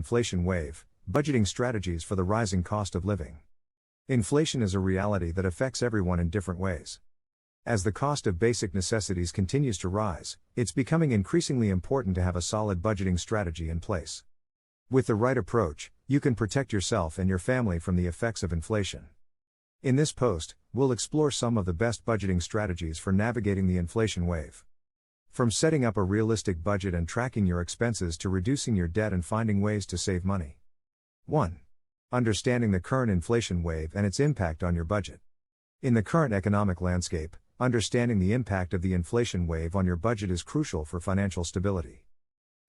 inflation wave, budgeting strategies for the rising cost of living. Inflation is a reality that affects everyone in different ways. As the cost of basic necessities continues to rise, it's becoming increasingly important to have a solid budgeting strategy in place. With the right approach, you can protect yourself and your family from the effects of inflation. In this post, we'll explore some of the best budgeting strategies for navigating the inflation wave. From setting up a realistic budget and tracking your expenses to reducing your debt and finding ways to save money. 1. Understanding the current inflation wave and its impact on your budget. In the current economic landscape, understanding the impact of the inflation wave on your budget is crucial for financial stability.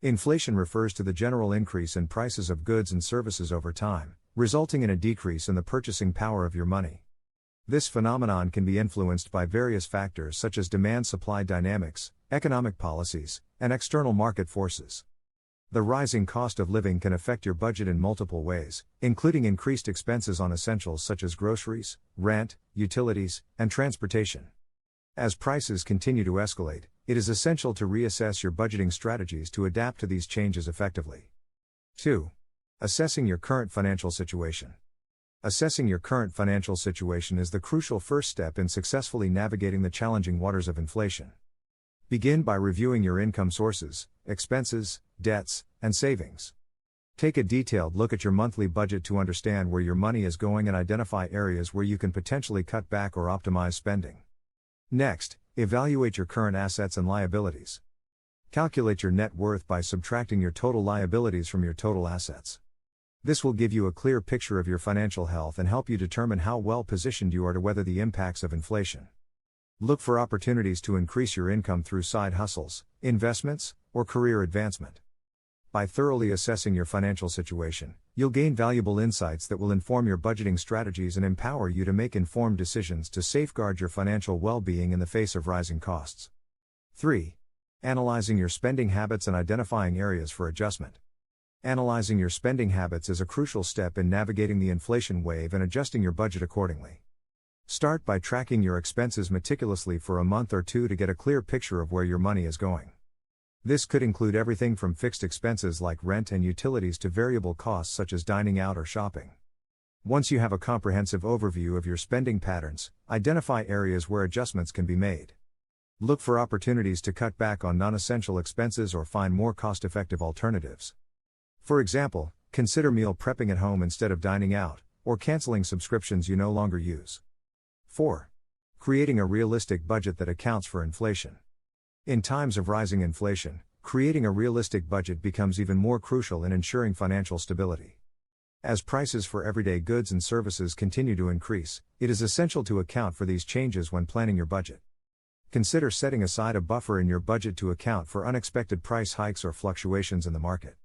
Inflation refers to the general increase in prices of goods and services over time, resulting in a decrease in the purchasing power of your money. This phenomenon can be influenced by various factors such as demand-supply dynamics, economic policies, and external market forces. The rising cost of living can affect your budget in multiple ways, including increased expenses on essentials such as groceries, rent, utilities, and transportation. As prices continue to escalate, it is essential to reassess your budgeting strategies to adapt to these changes effectively. 2. Assessing your current financial situation. Assessing your current financial situation is the crucial first step in successfully navigating the challenging waters of inflation. Begin by reviewing your income sources, expenses, debts, and savings. Take a detailed look at your monthly budget to understand where your money is going and identify areas where you can potentially cut back or optimize spending. Next, evaluate your current assets and liabilities. Calculate your net worth by subtracting your total liabilities from your total assets. This will give you a clear picture of your financial health and help you determine how well positioned you are to weather the impacts of inflation. Look for opportunities to increase your income through side hustles, investments, or career advancement. By thoroughly assessing your financial situation, you'll gain valuable insights that will inform your budgeting strategies and empower you to make informed decisions to safeguard your financial well-being in the face of rising costs. 3. Analyzing your spending habits and identifying areas for adjustment. Analyzing your spending habits is a crucial step in navigating the inflation wave and adjusting your budget accordingly. Start by tracking your expenses meticulously for a month or two to get a clear picture of where your money is going. This could include everything from fixed expenses like rent and utilities to variable costs such as dining out or shopping. Once you have a comprehensive overview of your spending patterns, identify areas where adjustments can be made. Look for opportunities to cut back on non-essential expenses or find more cost-effective alternatives. For example, consider meal prepping at home instead of dining out, or canceling subscriptions you no longer use. 4. Creating a realistic budget that accounts for inflation. In times of rising inflation, creating a realistic budget becomes even more crucial in ensuring financial stability. As prices for everyday goods and services continue to increase, it is essential to account for these changes when planning your budget. Consider setting aside a buffer in your budget to account for unexpected price hikes or fluctuations in the market.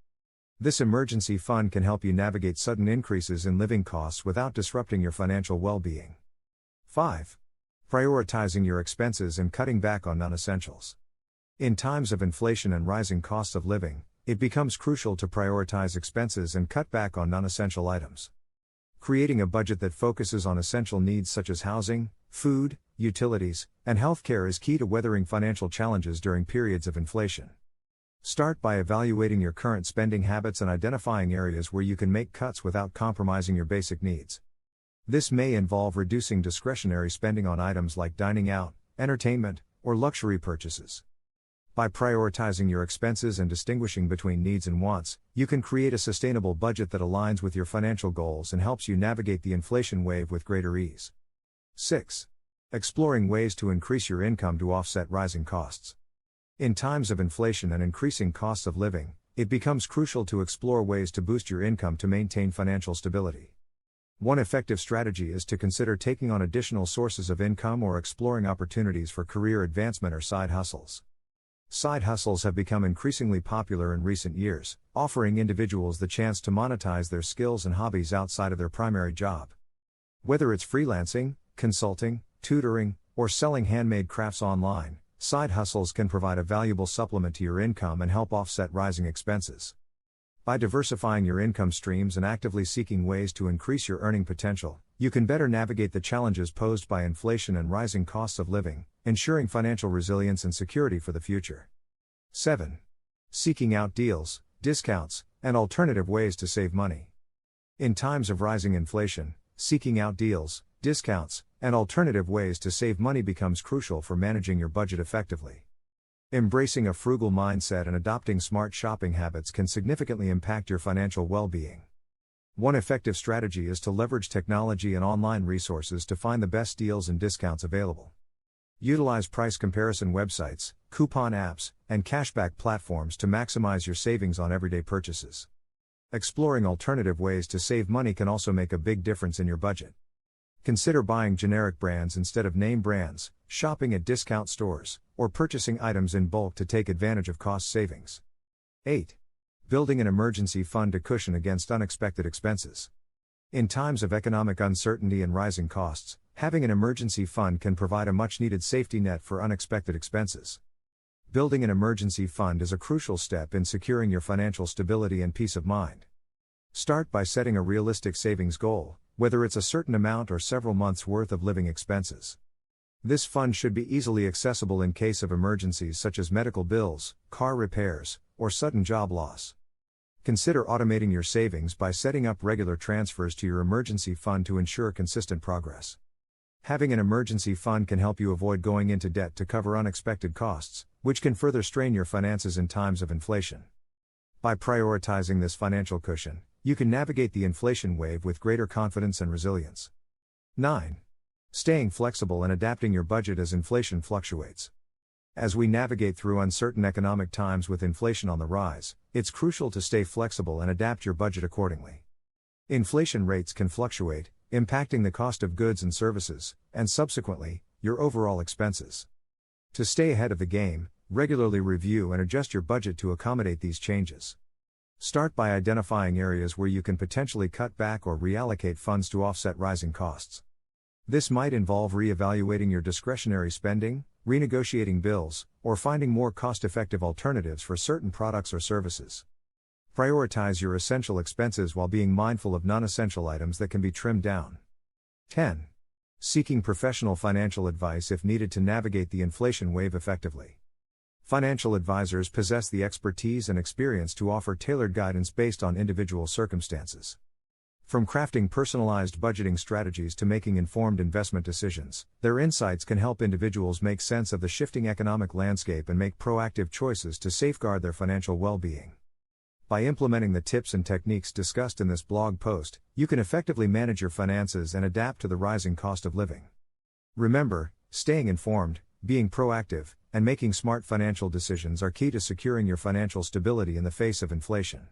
This emergency fund can help you navigate sudden increases in living costs without disrupting your financial well-being. 5. Prioritizing your expenses and cutting back on non-essentials. In times of inflation and rising costs of living, it becomes crucial to prioritize expenses and cut back on non-essential items. Creating a budget that focuses on essential needs such as housing, food, utilities, and healthcare is key to weathering financial challenges during periods of inflation. Start by evaluating your current spending habits and identifying areas where you can make cuts without compromising your basic needs. This may involve reducing discretionary spending on items like dining out, entertainment, or luxury purchases. By prioritizing your expenses and distinguishing between needs and wants, you can create a sustainable budget that aligns with your financial goals and helps you navigate the inflation wave with greater ease. 6. Exploring ways to increase your income to offset rising costs. In times of inflation and increasing costs of living, it becomes crucial to explore ways to boost your income to maintain financial stability. One effective strategy is to consider taking on additional sources of income or exploring opportunities for career advancement or side hustles. Side hustles have become increasingly popular in recent years, offering individuals the chance to monetize their skills and hobbies outside of their primary job. Whether it's freelancing, consulting, tutoring, or selling handmade crafts online, side hustles can provide a valuable supplement to your income and help offset rising expenses. By diversifying your income streams and actively seeking ways to increase your earning potential, you can better navigate the challenges posed by inflation and rising costs of living, ensuring financial resilience and security for the future. 7. Seeking out deals, discounts, and alternative ways to save money. In times of rising inflation, seeking out deals, discounts, and alternative ways to save money becomes crucial for managing your budget effectively. Embracing a frugal mindset and adopting smart shopping habits can significantly impact your financial well-being. One effective strategy is to leverage technology and online resources to find the best deals and discounts available. Utilize price comparison websites, coupon apps, and cashback platforms to maximize your savings on everyday purchases. Exploring alternative ways to save money can also make a big difference in your budget. Consider buying generic brands instead of name brands, shopping at discount stores, or purchasing items in bulk to take advantage of cost savings. 8. Building an emergency fund to cushion against unexpected expenses. In times of economic uncertainty and rising costs, having an emergency fund can provide a much-needed safety net for unexpected expenses. Building an emergency fund is a crucial step in securing your financial stability and peace of mind. Start by setting a realistic savings goal, whether it's a certain amount or several months' worth of living expenses. This fund should be easily accessible in case of emergencies such as medical bills, car repairs, or sudden job loss. Consider automating your savings by setting up regular transfers to your emergency fund to ensure consistent progress. Having an emergency fund can help you avoid going into debt to cover unexpected costs, which can further strain your finances in times of inflation. By prioritizing this financial cushion, you can navigate the inflation wave with greater confidence and resilience. 9. Staying flexible and adapting your budget as inflation fluctuates. As we navigate through uncertain economic times with inflation on the rise, it's crucial to stay flexible and adapt your budget accordingly. Inflation rates can fluctuate, impacting the cost of goods and services, and subsequently, your overall expenses. To stay ahead of the game, regularly review and adjust your budget to accommodate these changes. Start by identifying areas where you can potentially cut back or reallocate funds to offset rising costs. This might involve reevaluating your discretionary spending, renegotiating bills, or finding more cost-effective alternatives for certain products or services. Prioritize your essential expenses while being mindful of non-essential items that can be trimmed down. 10. Seeking professional financial advice if needed to navigate the inflation wave effectively. Financial advisors possess the expertise and experience to offer tailored guidance based on individual circumstances. From crafting personalized budgeting strategies to making informed investment decisions, their insights can help individuals make sense of the shifting economic landscape and make proactive choices to safeguard their financial well-being. By implementing the tips and techniques discussed in this blog post, you can effectively manage your finances and adapt to the rising cost of living. Remember, staying informed, being proactive, and making smart financial decisions are key to securing your financial stability in the face of inflation.